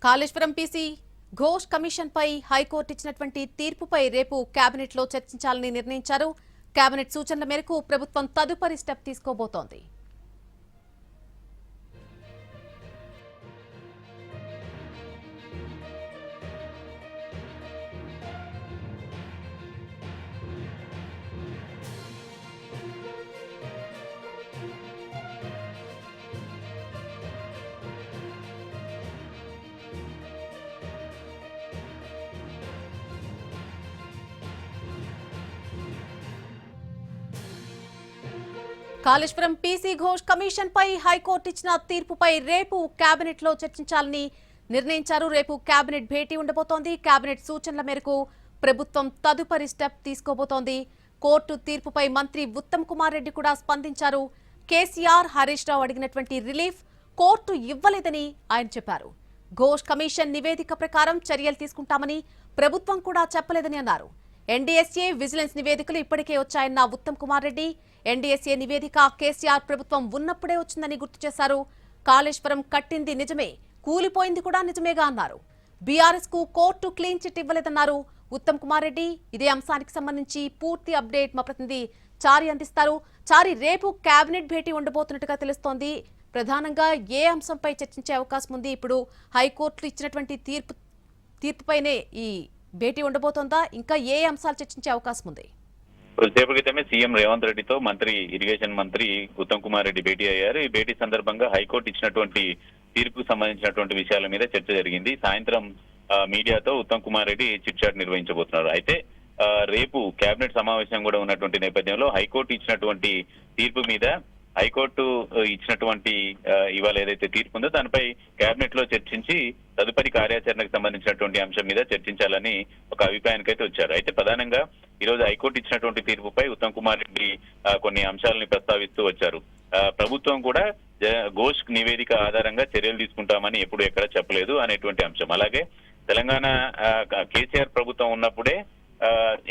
Kaleshwaram PC Ghosh commission పై high court ఇచ్చినటువంటి తీర్పుపై రేపు కేబినెట్ లో చర్చించాలని నిర్ణయించారు. కేబినెట్ సూచనల మేరకు ప్రభుత్వం తదుపరి స్టెప్ తీసుకోబోతోంది. కాళేశ్వరం పీసీ ఘోష్ కమిషన్ పై హైకోర్టు ఇచ్చిన తీర్పుపై రేపు కేబినెట్ లో చర్చించాలని నిర్ణయించారు. రేపు కేబినెట్ భేటీ ఉండబోతోంది. కేబినెట్ సూచనల మేరకు ప్రభుత్వం తదుపరి స్టెప్ తీసుకోబోతోంది. కోర్టు తీర్పుపై మంత్రి ఉత్తమ్ కుమార్ రెడ్డి కూడా స్పందించారు. కేసీఆర్, హరీష్ రావు అడిగినటువంటి రిలీఫ్ కోర్టు ఇవ్వలేదని ఆయన చెప్పారు. ఘోష్ కమిషన్ నివేదిక ప్రకారం చర్యలు తీసుకుంటామని ప్రభుత్వం కూడా చెప్పలేదని అన్నారు. ఎన్డీఎస్ఏ, విజిలెన్స్ నివేదికలు ఇప్పటికే వచ్చాయన్న ఉత్తమ్ కుమార్ రెడ్డి ఎన్డీఎస్ఏ నివేదిక కేసీఆర్ ప్రభుత్వం ఉన్నప్పుడే వచ్చిందని గుర్తు చేశారు. కాళేశ్వరం కట్టింది నిజమే, కూలిపోయింది కూడా నిజమేగా అన్నారు. బీఆర్ఎస్ కు కోర్టు క్లీన్ చిట్ ఇవ్వలేదన్నారు ఉత్తమ్ కుమార్ రెడ్డి. ఇదే అంశానికి సంబంధించి పూర్తి అప్డేట్ మా ప్రతినిధి చారి అందిస్తారు. చారి, రేపు కేబినెట్ భేటీ ఉండబోతున్నట్టుగా తెలుస్తోంది. ప్రధానంగా ఏ అంశంపై చర్చించే అవకాశం ఉంది? ఇప్పుడు హైకోర్టు ఇచ్చినటువంటి తీర్పుపైనే ఈ భేటీ ఉండబోతోందా? ఇంకా ఏ అంశాలు చర్చించే అవకాశం ఉంది? కొద్దిసేపు క్రితమే సీఎం రేవంత్ రెడ్డితో ఇరిగేషన్ మంత్రి ఉత్తమ్ కుమార్ రెడ్డి భేటీ అయ్యారు. ఈ భేటీ సందర్భంగా హైకోర్టు ఇచ్చినటువంటి తీర్పుకు సంబంధించినటువంటి విషయాల మీద చర్చ జరిగింది. సాయంత్రం మీడియాతో ఉత్తమ్ కుమార్ రెడ్డి చిట్ చాట్ నిర్వహించబోతున్నారు. అయితే రేపు కేబినెట్ సమావేశం కూడా ఉన్నటువంటి నేపథ్యంలో హైకోర్టు ఇచ్చినటువంటి తీర్పు మీద హైకోర్టు ఇచ్చినటువంటి ఇవాళ ఏదైతే తీర్పు ఉందో దానిపై కేబినెట్ లో చర్చించి తదుపరి కార్యాచరణకు సంబంధించినటువంటి అంశం మీద చర్చించాలని ఒక అభిప్రాయానికైతే వచ్చారు. అయితే ప్రధానంగా ఈ రోజు హైకోర్టు ఇచ్చినటువంటి తీర్పుపై ఉత్తమ్ కుమార్ రెడ్డి కొన్ని అంశాలని ప్రస్తావిస్తూ వచ్చారు. ప్రభుత్వం కూడా ఘోష్ నివేదిక ఆధారంగా చర్యలు తీసుకుంటామని ఎప్పుడు ఎక్కడ చెప్పలేదు అనేటువంటి అంశం. అలాగే తెలంగాణ కేసీఆర్ ప్రభుత్వం ఉన్నప్పుడే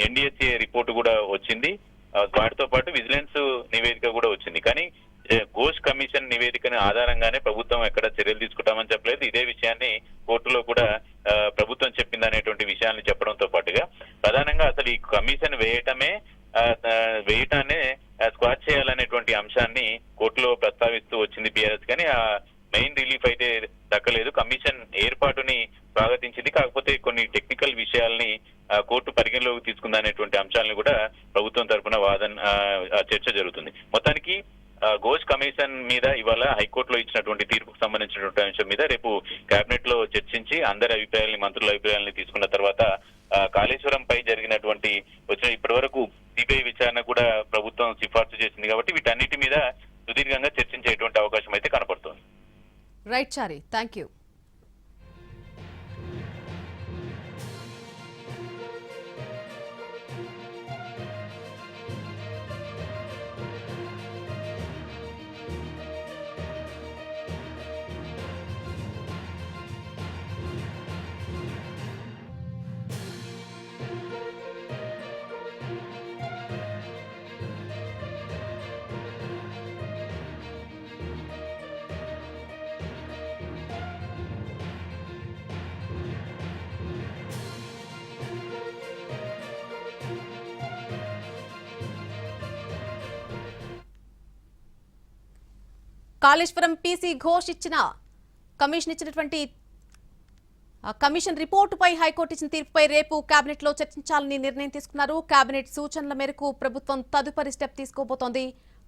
ఎన్డీఎస్ఏ రిపోర్టు కూడా వచ్చింది, వాటితో పాటు విజిలెన్స్ నివేదిక కూడా వచ్చింది. కానీ ఘోష్ కమిషన్ నివేదికని ఆధారంగానే ప్రభుత్వం ఎక్కడ చర్యలు తీసుకుంటామని చెప్పలేదు. ఇదే విషయాన్ని కోర్టులో కూడా ప్రభుత్వం చెప్పింది అనేటువంటి విషయాన్ని చెప్పడంతో పాటుగా ప్రధానంగా అసలు ఈ కమిషన్ వేయటాన్ని స్క్వాష్ చేయాలనేటువంటి అంశాన్ని కోర్టులో ప్రస్తావిస్తూ వచ్చింది బీఆర్ఎస్. కానీ ఆ మెయిన్ రిలీఫ్ అయితే దక్కలేదు. కమిషన్ ఏర్పాటుని స్వాగతించింది, కాకపోతే కొన్ని టెక్నికల్ విషయాల్ని కోర్టు పరిగణలోకి తీసుకుందనేటువంటి అంశాలను కూడా ప్రభుత్వం తరఫున చర్చ జరుగుతుంది. మొత్తానికి ఘోష్ కమిషన్ మీద ఇవాళ హైకోర్టులో ఇచ్చినటువంటి తీర్పుకు సంబంధించినటువంటి అంశం మీద రేపు కేబినెట్ లో చర్చించి అందరి అభిప్రాయాలని, మంత్రుల అభిప్రాయాలని తీసుకున్న తర్వాత కాళేశ్వరం పై జరిగినటువంటి ఇప్పటి వరకు సిబిఐ విచారణ కూడా ప్రభుత్వం సిఫార్సు చేసింది కాబట్టి వీటన్నిటి మీద సుదీర్ఘంగా చర్చించేటువంటి అవకాశం అయితే కనపడుతోంది. Right Chari, thank you. Kaleshwaram PC Ghosh ఇచ్చినటువంటి కమిషన్ రిపోర్టుపై హైకోర్టు ఇచ్చిన తీర్పుపై రేపు కేబినెట్ లో చర్చించాలని నిర్ణయం తీసుకున్నారు. కేబినెట్ సూచనల మేరకు ప్రభుత్వం తదుపరి స్టెప్ తీసుకోబోతోంది.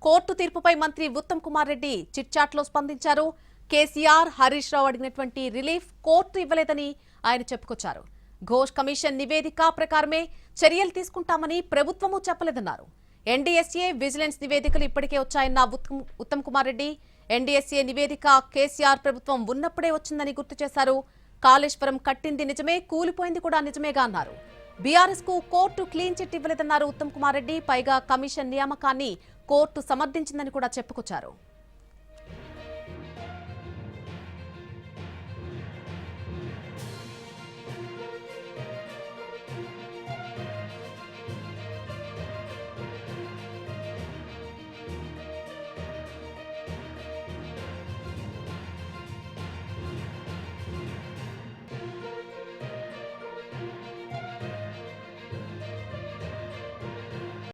కోర్టు తీర్పుపై మంత్రి ఉత్తమ్ కుమార్ రెడ్డి చిట్ చాట్ లో స్పందించారు. కేసీఆర్, హరీష్ రావు అడిగినటువంటి రిలీఫ్ కోర్టు ఇవ్వలేదని ఆయన చెప్పుకొచ్చారు. ఘోష్ కమిషన్ నివేదిక ప్రకారమే చర్యలు తీసుకుంటామని ప్రభుత్వము చెప్పలేదన్నారు. ఎన్డీఎస్ఏ, విజిలెన్స్ నివేదికలు ఇప్పటికే వచ్చాయన్న ఉత్తమ్ కుమార్ రెడ్డి ఎన్డీఎస్ఏ నివేదిక కేసీఆర్ ప్రభుత్వం ఉన్నప్పుడే వచ్చిందని గుర్తు చేశారు. కాళేశ్వరం కట్టింది నిజమే, కూలిపోయింది కూడా నిజమేగా అన్నారు. బీఆర్ఎస్ కు కోర్టు క్లీన్ చిట్ ఇవ్వలేదన్నారు ఉత్తమ్ కుమార్ రెడ్డి. పైగా కమిషన్ నియామకాన్ని కోర్టు సమర్థించిందని కూడా చెప్పుకొచ్చారు.